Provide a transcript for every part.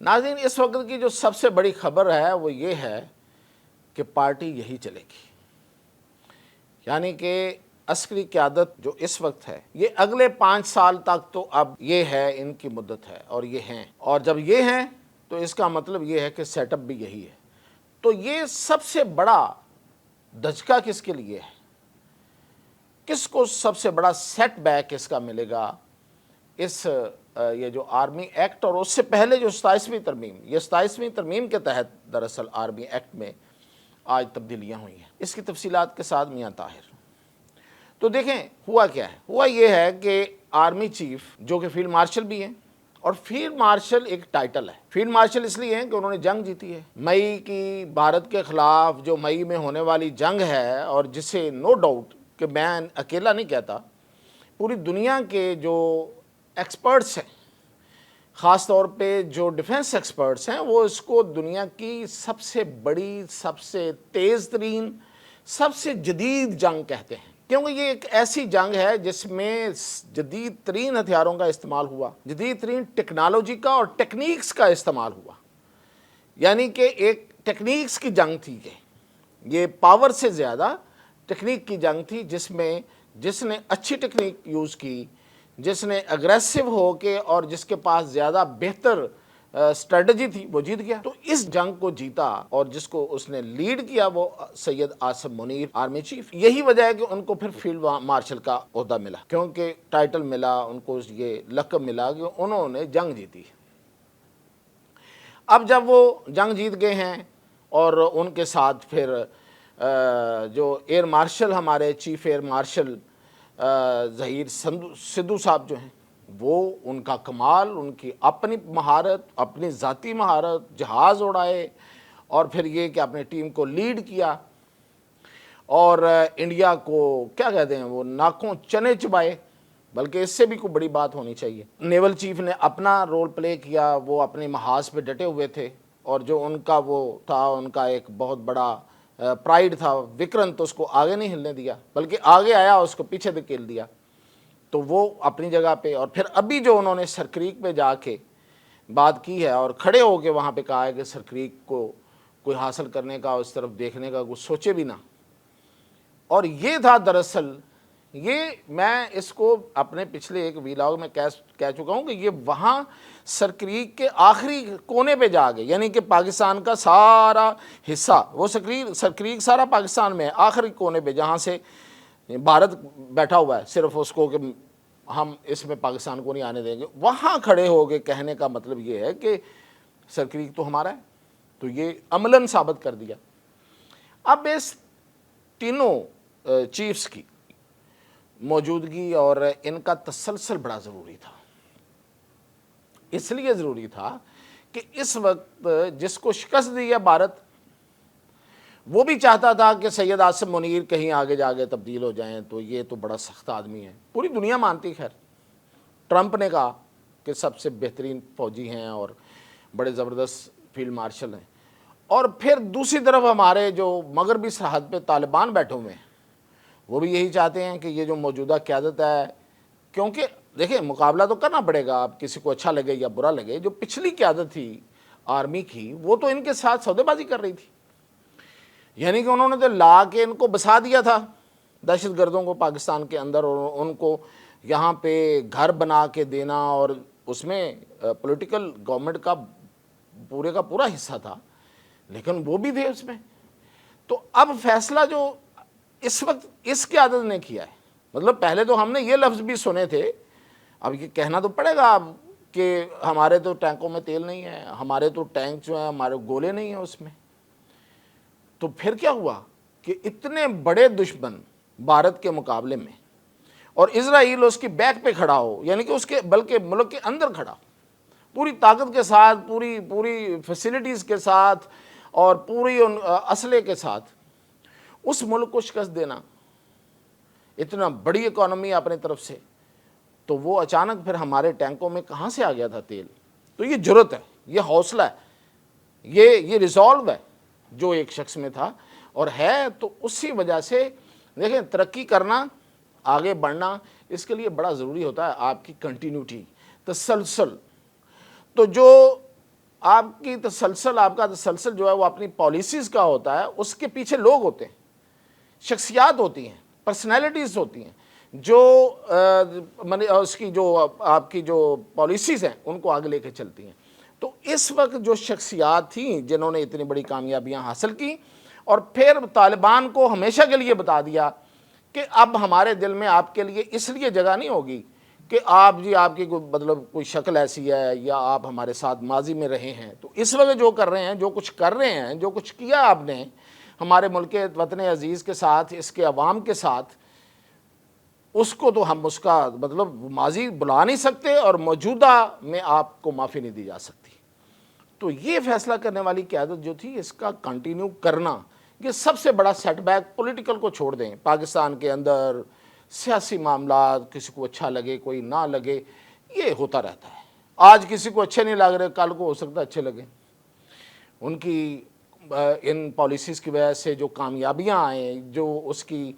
ناظرین، اس وقت کی جو سب سے بڑی خبر ہے وہ یہ ہے کہ پارٹی یہی چلے گی، یعنی کہ عسکری قیادت جو اس وقت ہے یہ اگلے 5 سال تک تو اب یہ ہے، ان کی مدت ہے اور یہ ہیں، اور جب یہ ہیں تو اس کا مطلب یہ ہے کہ سیٹ اپ بھی یہی ہے۔ تو یہ سب سے بڑا دھچکا کس کے لیے ہے؟ کس کو سب سے بڑا سیٹ بیک اس کا ملے گا؟ یہ جو آرمی ایکٹ اور اس سے پہلے جو 27ویں ترمیم، یہ 27ویں ترمیم کے تحت دراصل آرمی ایکٹ میں آج تبدیلیاں ہوئی ہیں۔ اس کی تفصیلات کے ساتھ میاں طاہر۔ تو دیکھیں ہوا کیا ہے، ہوا یہ ہے کہ آرمی چیف جو کہ فیلڈ مارشل بھی ہیں، اور فیلڈ مارشل ایک ٹائٹل ہے، فیلڈ مارشل اس لیے ہیں کہ انہوں نے جنگ جیتی ہے، مئی کی بھارت کے خلاف جو مئی میں ہونے والی جنگ ہے، اور جسے نو ڈاؤٹ کہ میں اکیلا نہیں کہتا، پوری دنیا کے جو ایکسپرٹس ہیں، خاص طور پہ جو ڈیفنس ایکسپرٹس ہیں، وہ اس کو دنیا کی سب سے بڑی، سب سے تیز ترین، سب سے جدید جنگ کہتے ہیں، کیونکہ یہ ایک ایسی جنگ ہے جس میں جدید ترین ہتھیاروں کا استعمال ہوا، جدید ترین ٹیکنالوجی کا اور ٹیکنیکس کا استعمال ہوا، یعنی کہ ایک ٹیکنیکس کی جنگ تھی، یہ پاور سے زیادہ ٹیکنیک کی جنگ تھی، جس نے اچھی ٹیکنیک یوز کی، جس نے اگریسو ہو کے اور جس کے پاس زیادہ بہتر اسٹریٹجی تھی وہ جیت گیا۔ تو اس جنگ کو جیتا اور جس کو اس نے لیڈ کیا وہ سید عاصم منیر، آرمی چیف۔ یہی وجہ ہے کہ ان کو پھر فیلڈ مارشل کا عہدہ ملا، کیونکہ ٹائٹل ملا ان کو، یہ لقب ملا کہ انہوں نے جنگ جیتی۔ اب جب وہ جنگ جیت گئے ہیں اور ان کے ساتھ پھر جو ایئر مارشل، ہمارے chief air marshal Zaheer Sidhu صاحب جو ہیں، وہ ان کا کمال، ان کی اپنی مہارت، اپنی ذاتی مہارت، جہاز اڑائے، اور پھر یہ کہ اپنے ٹیم کو لیڈ کیا، اور انڈیا کو کیا کہتے ہیں وہ ناکوں چنے چبائے، بلکہ اس سے بھی کوئی بڑی بات ہونی چاہیے۔ نیول چیف نے اپنا رول پلے کیا، وہ اپنے محاذ پہ ڈٹے ہوئے تھے، اور جو ان کا وہ تھا، ان کا ایک بہت بڑا پرائیڈ تھا، وکرنت، اس کو آگے نہیں ہلنے دیا، بلکہ آگے آیا اس کو پیچھے دھکیل دیا۔ تو وہ اپنی جگہ پہ، اور پھر ابھی جو انہوں نے سرکریک پہ جا کے بات کی ہے اور کھڑے ہو کے وہاں پہ کہا ہے کہ سرکریک کو کوئی حاصل کرنے کا، اس طرف دیکھنے کا کوئی سوچے بھی نہ۔ اور یہ تھا دراصل، یہ میں اس کو اپنے پچھلے ایک ویلاگ میں کہہ چکا ہوں کہ یہ وہاں سرکریک کے آخری کونے پہ جا گئے، یعنی کہ پاکستان کا سارا حصہ، وہ سرکریک سارا پاکستان میں ہے، آخری کونے پہ جہاں سے بھارت بیٹھا ہوا ہے، صرف اس کو کہ ہم اس میں پاکستان کو نہیں آنے دیں گے، وہاں کھڑے ہو کے کہنے کا مطلب یہ ہے کہ سرکریک تو ہمارا ہے۔ تو یہ عملاً ثابت کر دیا۔ اب اس تینوں چیفز کی موجودگی اور ان کا تسلسل بڑا ضروری تھا، اس لیے ضروری تھا کہ اس وقت جس کو شکست دی ہے بھارت، وہ بھی چاہتا تھا کہ سید عاصم منیر کہیں آگے جا کے تبدیل ہو جائیں، تو یہ تو بڑا سخت آدمی ہے، پوری دنیا مانتی۔ خیر، ٹرمپ نے کہا کہ سب سے بہترین فوجی ہیں اور بڑے زبردست فیلڈ مارشل ہیں، اور پھر دوسری طرف ہمارے جو مغربی سرحد پہ طالبان بیٹھے ہوئے ہیں، وہ بھی یہی چاہتے ہیں کہ یہ جو موجودہ قیادت ہے، کیونکہ دیکھیں مقابلہ تو کرنا پڑے گا، اب کسی کو اچھا لگے یا برا لگے، جو پچھلی قیادت تھی آرمی کی وہ تو ان کے ساتھ سودے بازی کر رہی تھی، یعنی کہ انہوں نے تو لا کے ان کو بسا دیا تھا، دہشت گردوں کو پاکستان کے اندر، اور ان کو یہاں پہ گھر بنا کے دینا، اور اس میں پولیٹیکل گورنمنٹ کا پورا حصہ تھا، لیکن وہ بھی تھے اس میں۔ تو اب فیصلہ جو اس وقت اس قیادت نے کیا ہے، مطلب پہلے تو ہم نے یہ لفظ بھی سنے تھے، اب یہ کہنا تو پڑے گا اب کہ ہمارے تو ٹینکوں میں تیل نہیں ہے، ہمارے تو ٹینک جو ہیں ہمارے گولے نہیں ہیں اس میں۔ تو پھر کیا ہوا کہ اتنے بڑے دشمن بھارت کے مقابلے میں، اور اسرائیل اس کی بیک پہ کھڑا ہو، یعنی کہ اس کے بلکہ ملک کے اندر کھڑا ہو، پوری طاقت کے ساتھ، پوری فیسلٹیز کے ساتھ، اور پوری اسلحے کے ساتھ، اس ملک کو شکست دینا، اتنا بڑی اکانومی اپنے طرف سے، تو وہ اچانک پھر ہمارے ٹینکوں میں کہاں سے آ گیا تھا تیل؟ تو یہ جرأت ہے، یہ حوصلہ ہے، یہ ریزالو ہے جو ایک شخص میں تھا اور ہے۔ تو اسی وجہ سے دیکھیں ترقی کرنا، آگے بڑھنا، اس کے لیے بڑا ضروری ہوتا ہے آپ کی کنٹینیوٹی، تسلسل۔ تو جو آپ کی تسلسل، آپ کا تسلسل جو ہے وہ اپنی پالیسیز کا ہوتا ہے، اس کے پیچھے لوگ ہوتے ہیں، شخصیات ہوتی ہیں، پرسنالٹیز ہوتی ہیں جو اس کی جو آپ کی جو پالیسیز ہیں ان کو آگے لے کے چلتی ہیں۔ تو اس وقت جو شخصیات تھیں جنہوں نے اتنی بڑی کامیابیاں حاصل کی، اور پھر طالبان کو ہمیشہ کے لیے بتا دیا کہ اب ہمارے دل میں آپ کے لیے اس لیے جگہ نہیں ہوگی کہ آپ کی کوئی شکل ایسی ہے یا آپ ہمارے ساتھ ماضی میں رہے ہیں۔ تو اس وقت جو کر رہے ہیں، جو کچھ کر رہے ہیں، جو کچھ کیا آپ نے ہمارے ملک وطن عزیز کے ساتھ، اس کے عوام کے ساتھ، اس کو تو ہم اس کا ماضی بلا نہیں سکتے، اور موجودہ میں آپ کو معافی نہیں دی جا سکتی۔ تو یہ فیصلہ کرنے والی قیادت جو تھی، اس کا کنٹینیو کرنا، یہ سب سے بڑا سیٹ بیک، پولیٹیکل کو چھوڑ دیں، پاکستان کے اندر سیاسی معاملات کسی کو اچھا لگے کوئی نہ لگے، یہ ہوتا رہتا ہے۔ آج کسی کو اچھے نہیں لگ رہے، کل کو ہو سکتا ہے اچھے لگیں۔ ان کی ان پالیسیز کی وجہ سے جو کامیابیاں آئیں، جو اس کی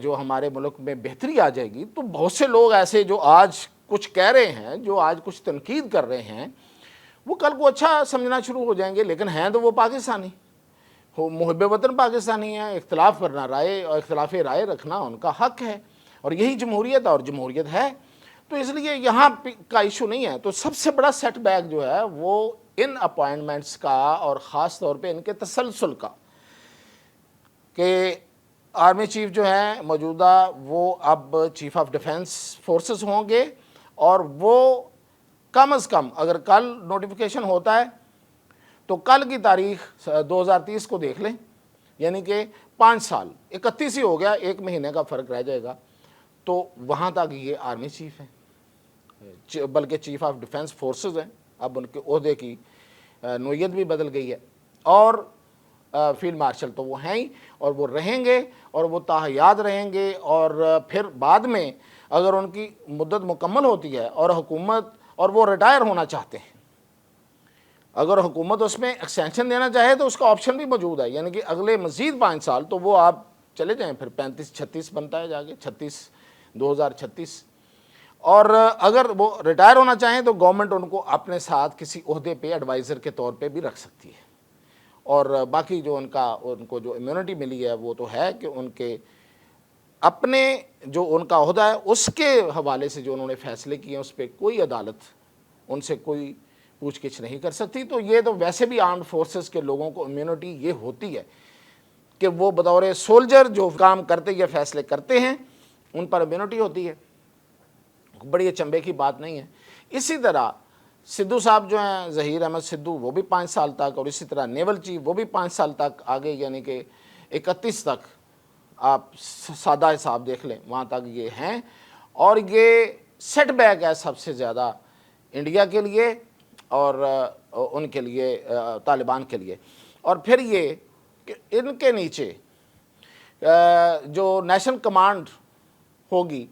جو ہمارے ملک میں بہتری آ جائے گی، تو بہت سے لوگ ایسے جو آج کچھ کہہ رہے ہیں، جو آج کچھ تنقید کر رہے ہیں، وہ کل کو اچھا سمجھنا شروع ہو جائیں گے۔ لیکن ہیں تو وہ پاکستانی، محب وطن پاکستانی ہیں، اختلاف کرنا، رائے اور اختلاف رائے رکھنا ان کا حق ہے، اور یہی جمہوریت اور جمہوریت ہے۔ تو اس لیے یہاں کا ایشو نہیں ہے۔ تو سب سے بڑا سیٹ بیک جو ہے وہ ان اپوائنٹمنٹس کا، اور خاص طور پہ ان کے تسلسل کا، کہ آرمی چیف جو ہیں موجودہ، وہ اب چیف آف ڈیفنس فورسز ہوں گے، اور وہ کم از کم اگر کل نوٹیفیکیشن ہوتا ہے تو کل کی تاریخ 2030 کو دیکھ لیں، یعنی کہ 5 سال، 31 ہی ہو گیا، 1 مہینے کا فرق رہ جائے گا، تو وہاں تک یہ آرمی چیف ہیں، بلکہ چیف آف ڈیفنس فورسز ہیں۔ اب ان کے عہدے کی نوعیت بھی بدل گئی ہے، اور فیلڈ مارشل تو وہ ہیں ہی، اور وہ رہیں گے، اور وہ تاحیات رہیں گے۔ اور پھر بعد میں اگر ان کی مدت مکمل ہوتی ہے اور حکومت، اور وہ ریٹائر ہونا چاہتے ہیں، اگر حکومت اس میں ایکسٹینشن دینا چاہے تو اس کا آپشن بھی موجود ہے، یعنی کہ اگلے مزید 5 سال، تو وہ آپ چلے جائیں، پھر 35-36 بنتا ہے جا کے، 2036۔ اور اگر وہ ریٹائر ہونا چاہیں تو گورنمنٹ ان کو اپنے ساتھ کسی عہدے پہ ایڈوائزر کے طور پہ بھی رکھ سکتی ہے۔ اور باقی جو ان کو جو امیونٹی ملی ہے وہ تو ہے کہ ان کے اپنے جو ان کا عہدہ ہے اس کے حوالے سے جو انہوں نے فیصلے کیے ہیں، اس پہ کوئی عدالت ان سے کوئی پوچھ گچھ نہیں کر سکتی۔ تو یہ تو ویسے بھی آرمڈ فورسز کے لوگوں کو امیونٹی یہ ہوتی ہے کہ وہ بطور سولجر جو کام کرتے یا فیصلے کرتے ہیں، ان پر امیونٹی ہوتی ہے، بڑی اچنبے کی بات نہیں ہے۔ اسی طرح سدھو صاحب جو ہیں، ظہیر احمد سدھو، وہ بھی 5 سال تک، اور اسی طرح نیول چیف وہ بھی 5 سال تک آگے، یعنی کہ 31 تک آپ سادہ حساب دیکھ لیں، وہاں تک یہ ہیں۔ اور یہ سیٹ بیک ہے سب سے زیادہ انڈیا کے لیے، اور ان کے لیے، طالبان کے لیے۔ اور پھر یہ کہ ان کے نیچے جو نیشنل کمانڈ ہوگی،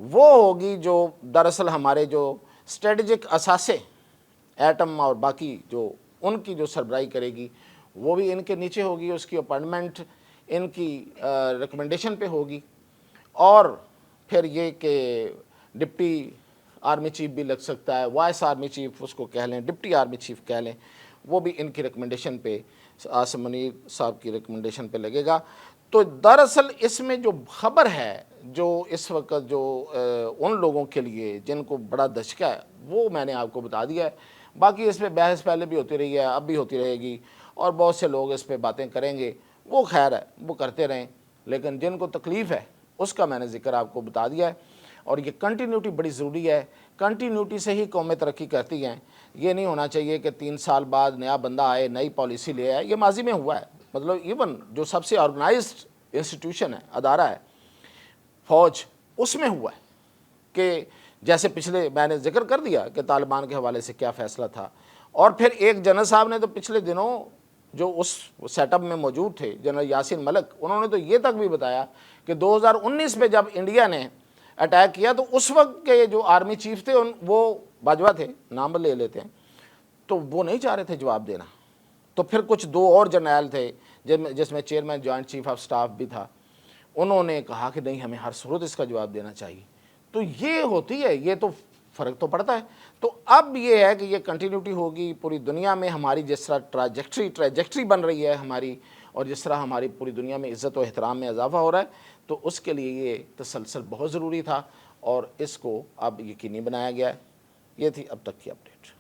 وہ ہوگی جو دراصل ہمارے جو اسٹریٹجک اثاثے، ایٹم اور باقی جو ان کی جو سربراہی کرے گی، وہ بھی ان کے نیچے ہوگی، اس کی اپائنٹمنٹ ان کی ریکمنڈیشن پہ ہوگی۔ اور پھر یہ کہ ڈپٹی آرمی چیف بھی لگ سکتا ہے، وائس آرمی چیف اس کو کہہ لیں، ڈپٹی آرمی چیف کہہ لیں، وہ بھی ان کی ریکمنڈیشن پہ، عاصم منیر صاحب کی ریکمنڈیشن پہ لگے گا۔ تو دراصل اس میں جو خبر ہے، جو اس وقت جو ان لوگوں کے لیے جن کو بڑا دھچکا ہے، وہ میں نے آپ کو بتا دیا ہے۔ باقی اس پہ بحث پہلے بھی ہوتی رہی ہے، اب بھی ہوتی رہے گی، اور بہت سے لوگ اس پہ باتیں کریں گے، وہ خیر ہے، وہ کرتے رہیں، لیکن جن کو تکلیف ہے اس کا میں نے ذکر آپ کو بتا دیا ہے۔ اور یہ کنٹینیوٹی بڑی ضروری ہے، کنٹینیوٹی سے ہی قومیں ترقی کرتی ہیں۔ یہ نہیں ہونا چاہیے کہ 3 سال بعد نیا بندہ آئے، نئی پالیسی لے آئے۔ یہ ماضی میں ہوا ہے، ایون جو سب سے آرگنائزڈ انسٹیٹیوشن ہے، ادارہ ہے، فوج، اس میں ہوا ہے کہ جیسے پچھلے میں نے ذکر کر دیا کہ طالبان کے حوالے سے کیا فیصلہ تھا۔ اور پھر ایک جنرل صاحب نے تو پچھلے دنوں جو اس سیٹ اپ میں موجود تھے، جنرل یاسین ملک، انہوں نے تو یہ تک بھی بتایا کہ 2019 میں جب انڈیا نے اٹیک کیا تو اس وقت کے جو آرمی چیف تھے، وہ باجوہ تھے، نام لے لیتے ہیں، تو وہ نہیں چاہ رہے تھے جواب دینا۔ تو پھر کچھ 2 اور جرنیل تھے، جس میں chairman joint chief of staff بھی تھا، انہوں نے کہا کہ نہیں، ہمیں ہر صورت اس کا جواب دینا چاہیے۔ تو یہ ہوتی ہے، یہ تو فرق تو پڑتا ہے. تو اب یہ ہے کہ یہ کنٹینیوٹی ہوگی پوری دنیا میں. ہماری جس طرح ٹریجیکٹری بن رہی ہے ہماری، اور جس طرح ہماری پوری دنیا میں عزت و احترام میں اضافہ ہو رہا ہے، تو اس کے لیے یہ تسلسل بہت ضروری تھا، اور اس کو اب یقینی بنایا گیا ہے. یہ تھی اب تک کی اپڈیٹ.